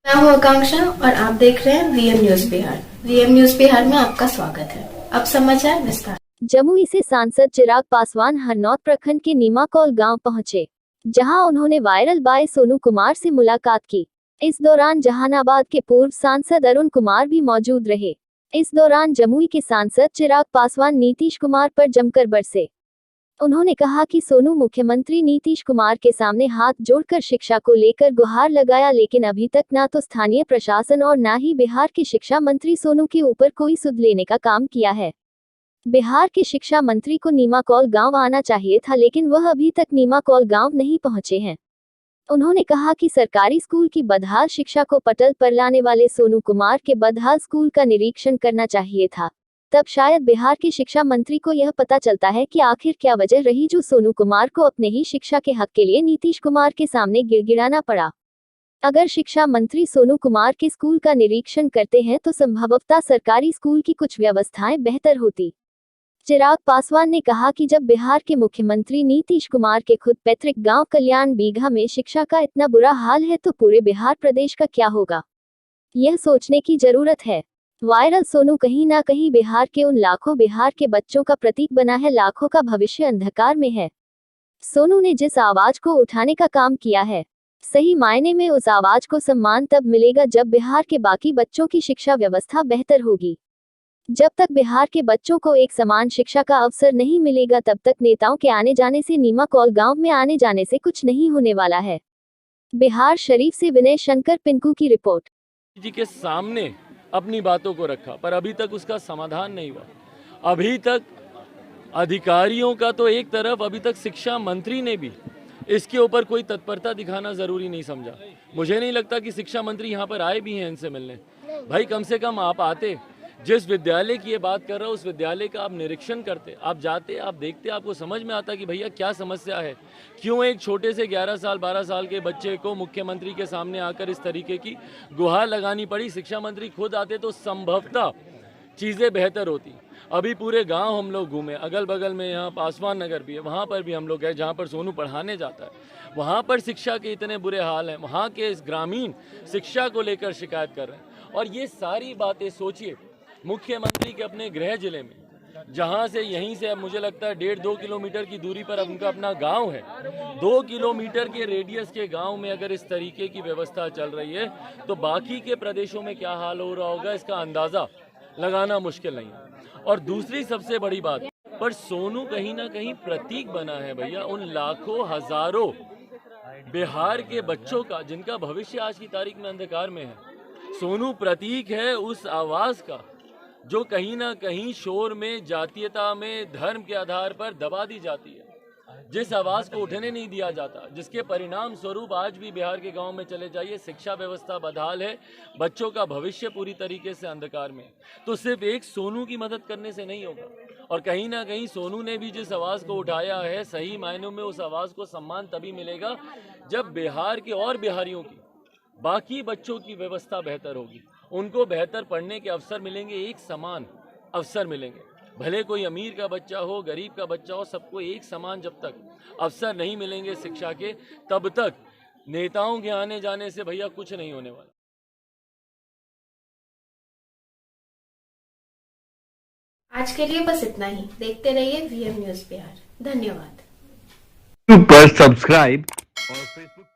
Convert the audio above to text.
मैं हूं आकांक्षा और आप देख रहे हैं VM news Bihar. VM news Bihar में आपका स्वागत है। अब समाचार विस्तार। जमुई से सांसद चिराग पासवान हरनौत प्रखंड के नीमाकौल गांव पहुंचे, जहां उन्होंने वायरल बाय सोनू कुमार से मुलाकात की। इस दौरान जहानाबाद के पूर्व सांसद अरुण कुमार भी मौजूद रहे। इस दौरान जमुई के सांसद चिराग पासवान नीतीश कुमार पर जमकर बरसे। उन्होंने कहा कि सोनू मुख्यमंत्री नीतीश कुमार के सामने हाथ जोड़कर शिक्षा को लेकर गुहार लगाया, लेकिन अभी तक ना तो स्थानीय प्रशासन और ना ही बिहार के शिक्षा मंत्री सोनू के ऊपर कोई सुध लेने का काम किया है। बिहार के शिक्षा मंत्री को नीमाकौल गांव आना चाहिए था, लेकिन वह अभी तक नीमाकौल गांव नहीं पहुंचे हैं। उन्होंने कहा कि सरकारी स्कूल की बदहाल शिक्षा को पटल पर लाने वाले सोनू कुमार के बदहाल स्कूल का निरीक्षण करना चाहिए था, तब शायद बिहार के शिक्षा मंत्री को यह पता चलता है कि आखिर क्या वजह रही जो सोनू कुमार को अपने ही शिक्षा के हक के लिए नीतीश कुमार के सामने गिड़गिड़ाना पड़ा। अगर शिक्षा मंत्री सोनू कुमार के स्कूल का निरीक्षण करते हैं तो संभवतः सरकारी स्कूल की कुछ व्यवस्थाएं बेहतर होती। चिराग पासवान ने कहा कि जब बिहार के मुख्यमंत्री नीतीश कुमार के खुद पैतृक गांव कल्याण बीघा में शिक्षा का इतना बुरा हाल है तो पूरे बिहार प्रदेश का क्या होगा, यह सोचने की जरूरत है। वायरल सोनू कहीं ना कहीं बिहार के उन लाखों बिहार के बच्चों का प्रतीक बना है, लाखों का भविष्य अंधकार में है। सोनू ने जिस आवाज को उठाने का काम किया है, सही मायने में उस आवाज को सम्मान तब मिलेगा जब बिहार के बाकी बच्चों की शिक्षा व्यवस्था बेहतर होगी। जब तक बिहार के बच्चों को एक समान शिक्षा का अवसर नहीं मिलेगा, तब तक नेताओं के आने जाने से, नीमाकौल गांव में आने जाने से कुछ नहीं होने वाला है। बिहार शरीफ से विनय शंकर पिंकू की रिपोर्ट। जी के सामने अपनी बातों को रखा, पर अभी तक उसका समाधान नहीं हुआ। अभी तक अधिकारियों का तो एक तरफ, अभी तक शिक्षा मंत्री ने भी इसके ऊपर कोई तत्परता दिखाना जरूरी नहीं समझा। मुझे नहीं लगता कि शिक्षा मंत्री यहाँ पर आए भी हैं इनसे मिलने। भाई कम से कम आप आते, जिस विद्यालय की ये बात कर रहा हूँ उस विद्यालय का आप निरीक्षण करते, आप जाते, आप देखते, आपको समझ में आता कि भैया क्या समस्या है, क्यों एक छोटे से 11 साल 12 साल के बच्चे को मुख्यमंत्री के सामने आकर इस तरीके की गुहार लगानी पड़ी। शिक्षा मंत्री खुद आते तो संभवतः चीज़ें बेहतर होती। अभी पूरे गांव हम लोग घूमे, अगल बगल में यहाँ पासवान नगर भी है, वहाँ पर भी हम लोग गए जहाँ पर सोनू पढ़ाने जाता है। वहाँ पर शिक्षा के इतने बुरे हाल हैं, वहाँ के इस ग्रामीण शिक्षा को लेकर शिकायत कर रहे हैं। और ये सारी बातें सोचिए, मुख्यमंत्री के अपने गृह जिले में, जहां से यहीं से अब मुझे लगता है 1.5-2 किलोमीटर की दूरी पर उनका अपना गांव है। 2 किलोमीटर के रेडियस के गांव में अगर इस तरीके की व्यवस्था चल रही है तो बाकी के प्रदेशों में क्या हाल हो रहा होगा, इसका अंदाजा लगाना मुश्किल नहीं है। और दूसरी सबसे बड़ी बात, पर सोनू कहीं ना कहीं प्रतीक बना है भैया उन लाखों हजारों बिहार के बच्चों का जिनका भविष्य आज की तारीख में अंधकार में है। सोनू प्रतीक है उस आवाज का जो कहीं ना कहीं शोर में, जातीयता में, धर्म के आधार पर दबा दी जाती है, जिस आवाज को उठने नहीं दिया जाता, जिसके परिणाम स्वरूप आज भी बिहार के गांव में चले जाइए, शिक्षा व्यवस्था बदहाल है, बच्चों का भविष्य पूरी तरीके से अंधकार में। तो सिर्फ एक सोनू की मदद करने से नहीं होगा। और कहीं ना कहीं सोनू ने भी जिस आवाज को उठाया है, सही मायनों में उस आवाज को सम्मान तभी मिलेगा जब बिहार के और बिहारियों की, बाकी बच्चों की व्यवस्था बेहतर होगी, उनको बेहतर पढ़ने के अवसर मिलेंगे, एक समान अवसर मिलेंगे। भले कोई अमीर का बच्चा हो, गरीब का बच्चा हो, सबको एक समान जब तक अवसर नहीं मिलेंगे शिक्षा के, तब तक नेताओं के आने जाने से भैया कुछ नहीं होने वाला। आज के लिए बस इतना ही। देखते रहिए वीएम न्यूज बिहार। धन्यवाद। पर सब्सक्राइब और फेसबुक